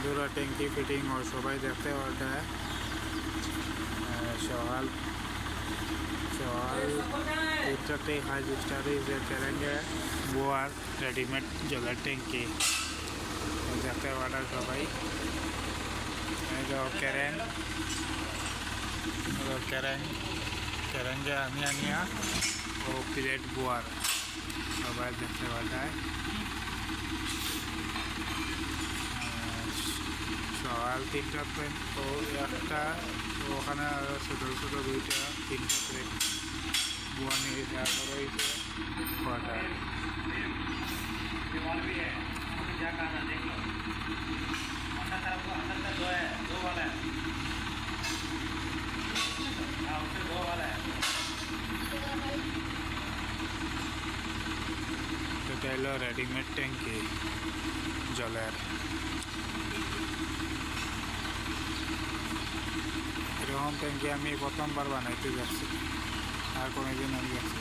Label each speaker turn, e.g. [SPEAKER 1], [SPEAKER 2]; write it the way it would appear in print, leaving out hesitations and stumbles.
[SPEAKER 1] বন্ধুরা ট্যাঙ্কি ফিটিং ও সবাই দেখতে পারে সকাল সকাল 3টাতে কাজ স্টার্ট হয়েছে কেরেঙ্গে বোয়ার রেডিমেড জলের ট্যাঙ্কি দেখতে পারে সবাই কেরেন কেরেঙ্গে আনিয়া ও প্লেট বোয়ার সবাই দেখতে পারে সকাল 3টাতে ও একটা ওখানে আরও ছোটো ছোটো 2টা 3টা প্লেট বুয়া নিয়ে যাওয়া রয়েছে কটা এটা হলো রেডিমেড ট্যাঙ্কি জলের এরকম ট্যাঙ্কি আমি প্রথমবার বানাইতে যাচ্ছি আর কোনোদিন আমি যাচ্ছি